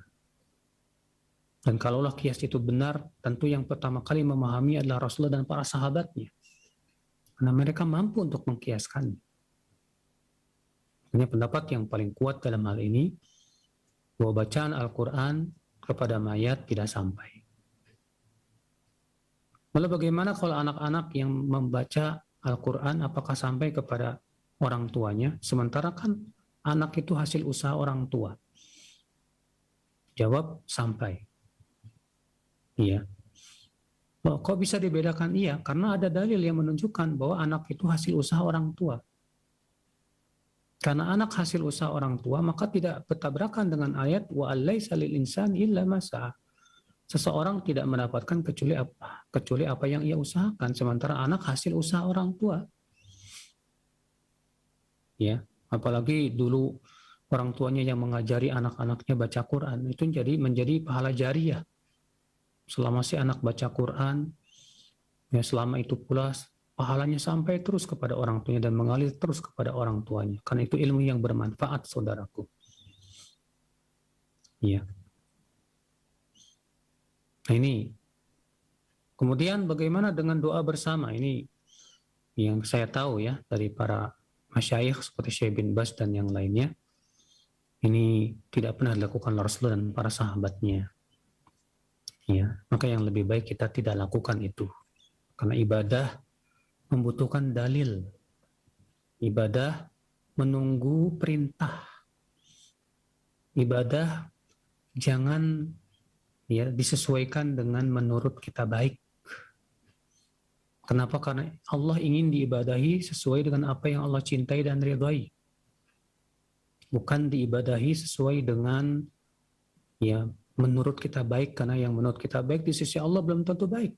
Dan kalaulah kias itu benar, tentu yang pertama kali memahami adalah Rasulullah dan para sahabatnya. Karena mereka mampu untuk mengkiaskannya. Ini pendapat yang paling kuat dalam hal ini, bahwa bacaan Al-Quran kepada mayat tidak sampai. Lalu bagaimana kalau anak-anak yang membaca Al-Quran apakah sampai kepada orang tuanya? Sementara kan anak itu hasil usaha orang tua. Jawab, sampai. Iya. Kok bisa dibedakan? Iya, karena ada dalil yang menunjukkan bahwa anak itu hasil usaha orang tua. Karena anak hasil usaha orang tua, maka tidak bertabrakan dengan ayat wa allaisa lil insani illa ma sa'a. Seseorang tidak mendapatkan kecuali apa yang ia usahakan, sementara anak hasil usaha orang tua. Ya, apalagi dulu orang tuanya yang mengajari anak-anaknya baca Quran, itu menjadi pahala jariah. Selama si anak baca Quran, ya selama itu pula pahalanya sampai terus kepada orang tuanya dan mengalir terus kepada orang tuanya. Karena itu ilmu yang bermanfaat, saudaraku. Ya. Nah ini. Kemudian bagaimana dengan doa bersama? Ini yang saya tahu ya dari para masyayikh seperti Syekh bin Baz dan yang lainnya. Ini tidak pernah dilakukan oleh Rasulullah dan para sahabatnya. Ya, maka yang lebih baik kita tidak lakukan itu. Karena ibadah membutuhkan dalil. Ibadah menunggu perintah. Ibadah jangan disesuaikan dengan menurut kita baik. Kenapa? Karena Allah ingin diibadahi sesuai dengan apa yang Allah cintai dan ridhai. Bukan diibadahi sesuai dengan menurut kita baik, karena yang menurut kita baik di sisi Allah belum tentu baik.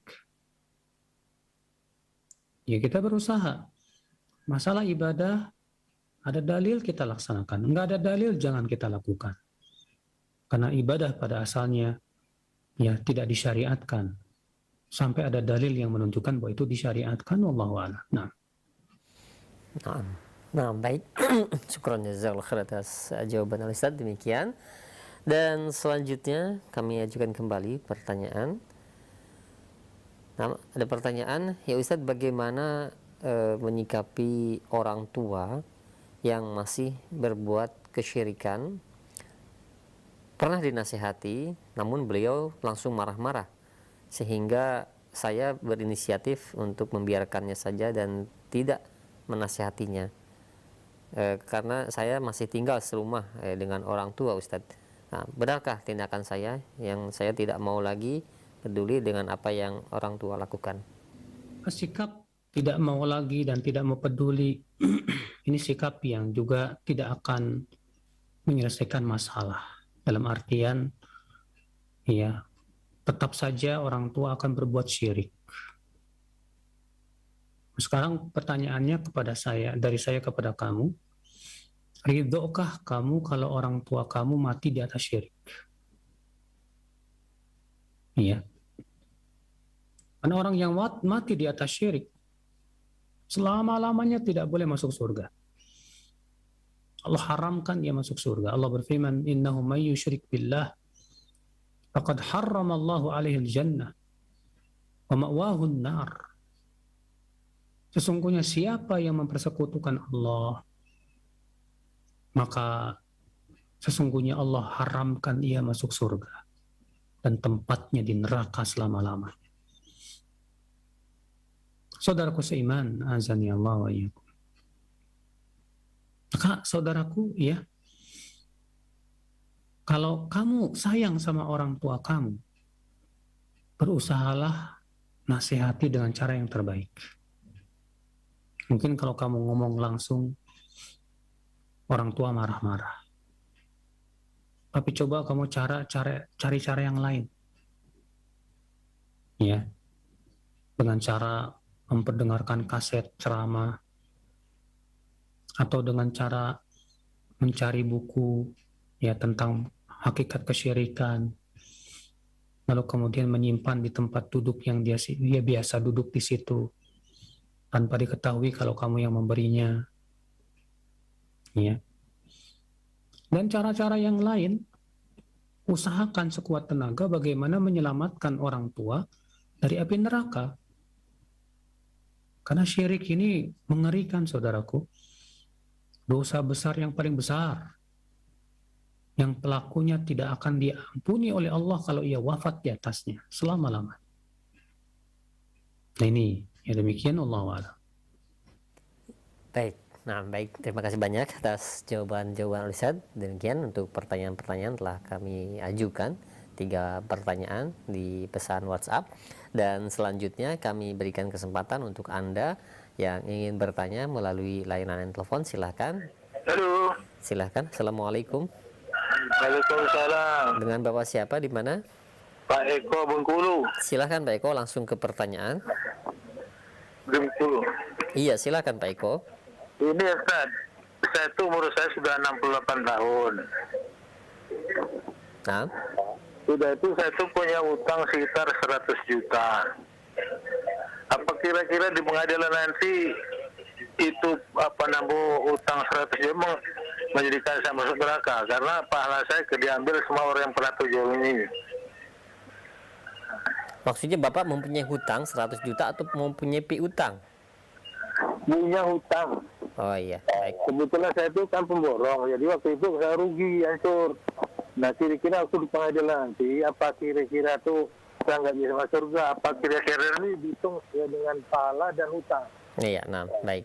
ya kita berusaha. Masalah ibadah, ada dalil kita laksanakan. Enggak ada dalil, jangan kita lakukan. Karena ibadah pada asalnya ya tidak disyariatkan. Sampai ada dalil yang menunjukkan bahwa itu disyariatkan, wallahu a'lam. Nah. Nah, baik. Syukran jazakallahu khair atas jawaban Ustaz. Demikian. Dan selanjutnya kami ajukan kembali pertanyaan. Nah, ada pertanyaan, ya Ustaz, bagaimana menyikapi orang tua yang masih berbuat kesyirikan? Pernah dinasihati, namun beliau langsung marah-marah, sehingga saya berinisiatif untuk membiarkannya saja dan tidak menasihatinya, karena saya masih tinggal serumah dengan orang tua, Ustadz. Nah, benarkah tindakan saya yang saya tidak mau lagi peduli dengan apa yang orang tua lakukan? Sikap tidak mau lagi dan tidak mau peduli ini sikap yang juga tidak akan menyelesaikan masalah. Dalam artian, ya, tetap saja orang tua akan berbuat syirik. Sekarang pertanyaannya kepada saya, dari saya kepada kamu, ridhokah kamu kalau orang tua kamu mati di atas syirik? Iya. Karena orang yang mati di atas syirik, selama-lamanya tidak boleh masuk surga. Allah haramkan dia masuk surga. Allah berfirman, innahu may yusyrik billah faqad harramallahu alaihi al-jannah wa ma'wahu an-nar. Sesungguhnya siapa yang mempersekutukan Allah, maka sesungguhnya Allah haramkan ia masuk surga dan tempatnya di neraka selama-lamanya. Saudaraku seiman, azani Allah wa iyyakum. Maka saudaraku, ya, kalau kamu sayang sama orang tua kamu, berusahalah nasihati dengan cara yang terbaik. Mungkin kalau kamu ngomong langsung, orang tua marah-marah. Tapi coba kamu cari cara yang lain. Ya. Dengan cara memperdengarkan kaset ceramah, atau dengan cara mencari buku ya tentang hakikat kesyirikan, lalu kemudian menyimpan di tempat duduk yang dia biasa duduk di situ tanpa diketahui kalau kamu yang memberinya, ya. Dan cara-cara yang lain, usahakan sekuat tenaga bagaimana menyelamatkan orang tua dari api neraka, karena syirik ini mengerikan, saudaraku. Dosa besar yang paling besar, yang pelakunya tidak akan diampuni oleh Allah kalau ia wafat di atasnya selama-lamanya. Nah ini, ya demikian, Allah a'lam. Baik, nah baik, terima kasih banyak atas jawaban-jawaban Ustaz. Demikian untuk pertanyaan-pertanyaan telah kami ajukan, 3 pertanyaan di pesan WhatsApp, dan selanjutnya kami berikan kesempatan untuk Anda yang ingin bertanya melalui layanan telepon. Silahkan. Halo. Silahkan. Assalamualaikum. Waalaikumsalam. Dengan Bapak siapa, di mana? Pak Eko, Bengkulu. Silahkan Pak Eko, langsung ke pertanyaan. Bengkulu. Iya, silahkan Pak Eko. Ini Ustaz, umur saya sudah 68 tahun. Nah, Sudah itu saya tuh punya utang sekitar 100 juta. Apa kira-kira di pengadilan nanti itu nambah utang 100 juta menjadikan saya masuk neraka? Karena pahala saya diambil semua orang yang pernah tujuh ini. maksudnya Bapak mempunyai hutang 100 juta atau mempunyai piutang? Punya hutang. Oh iya, baik. Kebetulan saya itu kan pemborong, jadi waktu itu saya rugi, hancur. Nah, kira-kira aku di pengadilan nanti, apa kira-kira tuh saya nggak bisa masuk surga? Apa kira-kira ini dihitung ya dengan pahala dan hutang? Iya, nah, baik.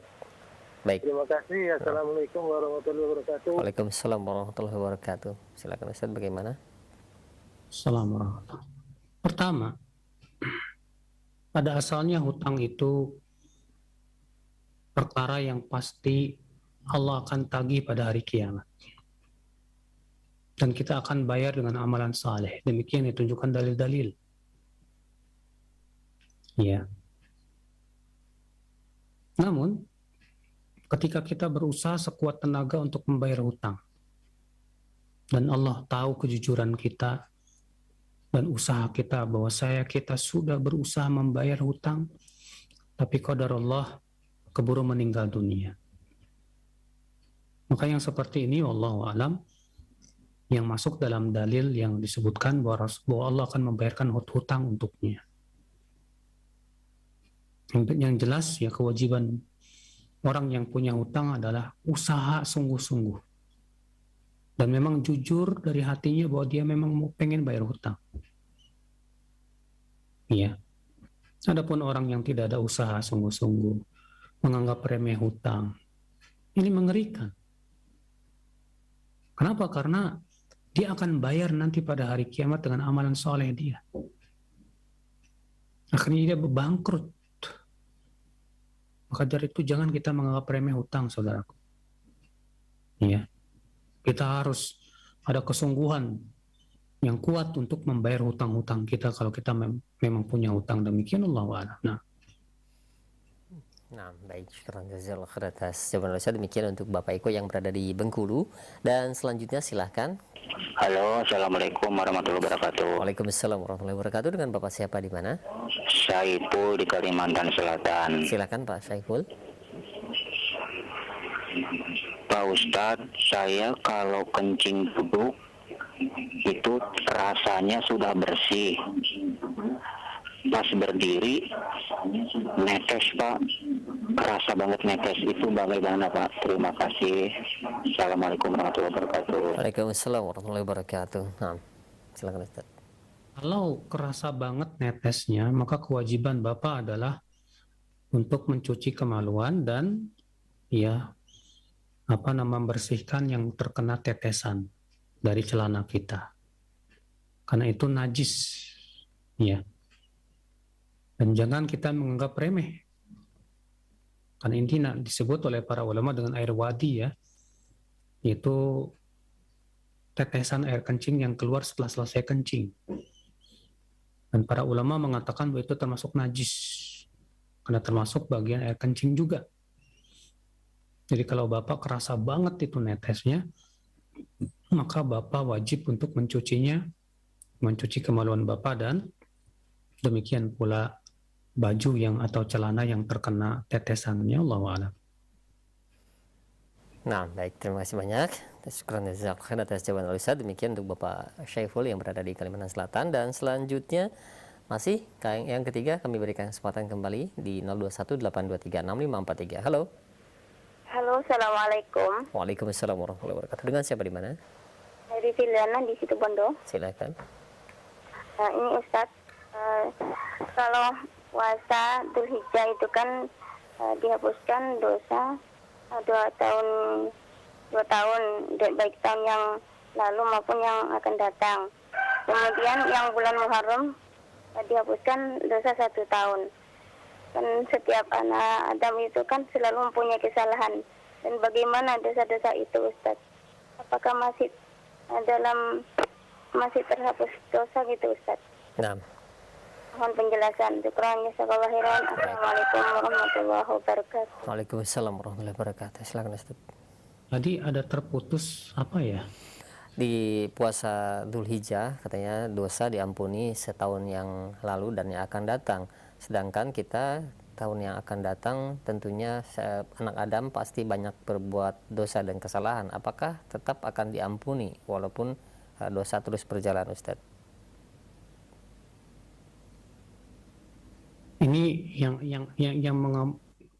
Baik. Terima kasih. Assalamualaikum warahmatullahi wabarakatuh. Waalaikumsalam warahmatullahi wabarakatuh. Silakan Ustaz, bagaimana? Assalamualaikum. Pertama, pada asalnya hutang itu perkara yang pasti Allah akan tagih pada hari kiamat. Dan kita akan bayar dengan amalan saleh. Demikian ditunjukkan dalil-dalil. Ya. Namun, ketika kita berusaha sekuat tenaga untuk membayar hutang, dan Allah tahu kejujuran kita dan usaha kita bahwa kita sudah berusaha membayar hutang, tapi qadar Allah keburu meninggal dunia. Maka yang seperti ini, wallahu alam, yang masuk dalam dalil yang disebutkan bahwa Allah akan membayarkan hutang untuknya. Yang jelas ya, kewajiban orang yang punya hutang adalah usaha sungguh-sungguh dan memang jujur dari hatinya bahwa dia memang mau pengen bayar hutang. Iya. Adapun orang yang tidak ada usaha sungguh-sungguh, menganggap remeh hutang, ini mengerikan. Kenapa? Karena dia akan bayar nanti pada hari kiamat dengan amalan soleh dia. Akhirnya dia bangkrut. Maka dari itu jangan kita menganggap remeh hutang, saudaraku. Iya. Kita harus ada kesungguhan yang kuat untuk membayar hutang-hutang kita kalau kita memang punya hutang. Demikian Allah wa'ala. Nah, baik, syukran jazakallahu khair atas jawaban Ustaz. Demikian untuk Bapak Eko yang berada di Bengkulu, dan selanjutnya silahkan. Halo, assalamualaikum warahmatullahi wabarakatuh. Waalaikumsalam warahmatullahi wabarakatuh. Dengan Bapak siapa di mana? Saiful di Kalimantan Selatan. Silakan Pak Saiful. Pak Ustadz, saya kalau kencing duduk itu rasanya sudah bersih. Pas berdiri netes Pak, kerasa banget netes. Itu bagaimana Pak? Terima kasih. Assalamualaikum warahmatullahi wabarakatuh. Waalaikumsalam warahmatullahi wabarakatuh. Nah, silakan Ustaz. Kalau kerasa banget netesnya, maka kewajiban Bapak adalah untuk mencuci kemaluan dan ya membersihkan yang terkena tetesan dari celana kita. Karena itu najis. Ya. Dan jangan kita menganggap remeh. Karena ini disebut oleh para ulama dengan air wadi, ya, yaitu tetesan air kencing yang keluar setelah selesai kencing. Dan para ulama mengatakan bahwa itu termasuk najis, karena termasuk bagian air kencing juga. Jadi kalau Bapak kerasa banget itu netesnya, maka Bapak wajib untuk mencucinya, mencuci kemaluan Bapak, dan demikian pula baju yang atau celana yang terkena tetesannya. Allahu a'lam. Nah, baik, terima kasih banyak. Syukran jazakallahu atas jawaban Ustaz. Demikian untuk Bapak Syaiful yang berada di Kalimantan Selatan, dan selanjutnya masih yang ketiga kami berikan kesempatan kembali di 0218236543. Halo. Halo, assalamualaikum. Waalaikumsalam warahmatullahi wabarakatuh. Dengan siapa di mana? Dari Filiana di Situbondo. Silakan. Ini Ustadz, kalau puasa Dzulhijjah itu kan dihapuskan dosa 2 tahun, baik tahun yang lalu maupun yang akan datang. Kemudian yang bulan Muharram dihapuskan dosa 1 tahun. Kan setiap anak Adam itu kan selalu mempunyai kesalahan. Dan bagaimana dosa-dosa itu, Ustaz? Apakah masih terhapus dosa gitu, Ustaz? Nah. Mohon penjelasan. Jazakallahu khairan. Assalamualaikum warahmatullahi wabarakatuh. Waalaikumsalam warahmatullahi wabarakatuh. Silakan Ustaz. Tadi ada terputus apa ya? Di puasa Dzulhijjah katanya dosa diampuni setahun yang lalu dan yang akan datang. Sedangkan kita tahun yang akan datang tentunya anak Adam pasti banyak berbuat dosa dan kesalahan. Apakah tetap akan diampuni walaupun dosa terus berjalan, Ustaz? Ini yang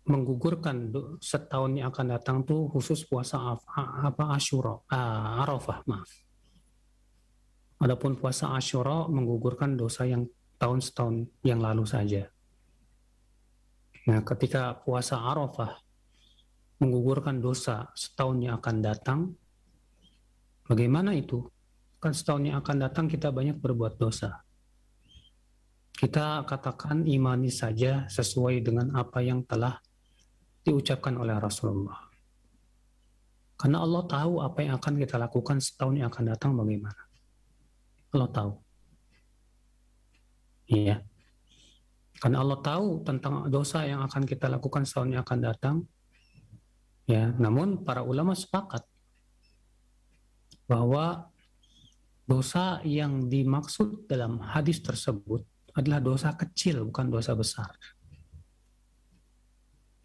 menggugurkan setahun yang akan datang tuh khusus puasa Arafah, maaf. Adapun puasa Asyura menggugurkan dosa yang setahun yang lalu saja. Nah, ketika puasa Arafah menggugurkan dosa setahun yang akan datang, bagaimana itu? Kan setahun yang akan datang kita banyak berbuat dosa. Kita katakan imani saja sesuai dengan apa yang telah diucapkan oleh Rasulullah. Karena Allah tahu apa yang akan kita lakukan setahun yang akan datang bagaimana. Allah tahu. Iya. Karena Allah tahu tentang dosa yang akan kita lakukan setahun yang akan datang. Ya, namun para ulama sepakat bahwa dosa yang dimaksud dalam hadis tersebut adalah dosa kecil, bukan dosa besar.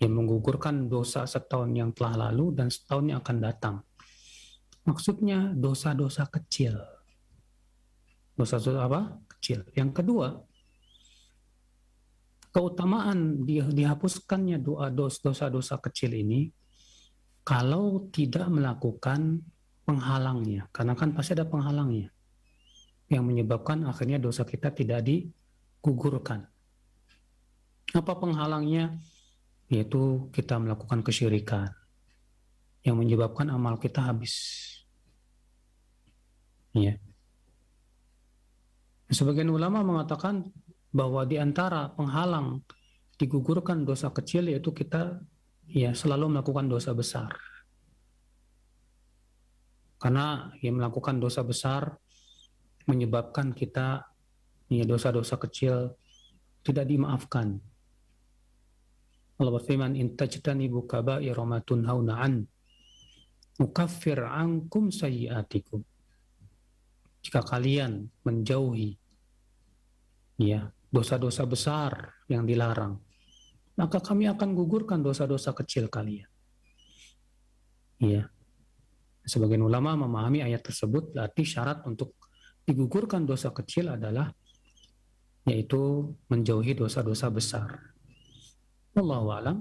Yang menggugurkan dosa setahun yang telah lalu dan setahun yang akan datang. Maksudnya dosa-dosa kecil. Dosa-dosa apa? Kecil. Yang kedua, keutamaan dihapuskannya dosa-dosa kecil ini kalau tidak melakukan penghalangnya, karena kan pasti ada penghalangnya yang menyebabkan akhirnya dosa kita tidak digugurkan. Apa penghalangnya? Yaitu kita melakukan kesyirikan yang menyebabkan amal kita habis. Ya. Sebagian ulama mengatakan bahwa di antara penghalang digugurkan dosa kecil yaitu kita selalu melakukan dosa besar. Karena yang melakukan dosa besar menyebabkan kita dosa-dosa kecil tidak dimaafkan. Allah berfirman, "In tajtanibu kaba'ira ma tunhauna an, nukaffir ankum sayyi'atikum." Jika kalian menjauhi dosa-dosa besar yang dilarang, maka kami akan gugurkan dosa-dosa kecil kalian. Sebagian ulama memahami ayat tersebut berarti syarat untuk digugurkan dosa kecil adalah yaitu menjauhi dosa-dosa besar. Wallahu a'lam.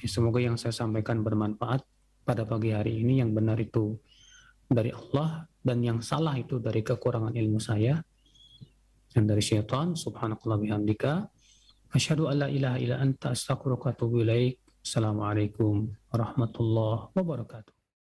Semoga yang saya sampaikan bermanfaat pada pagi hari ini. Yang benar itu dari Allah dan yang salah itu dari kekurangan ilmu saya dan dari syaitan. Subhanakallah bihamdika asyhadu an la ilaha illa anta astaghfiruka wa atubu ilaik. Assalamualaikum warahmatullahi wabarakatuh.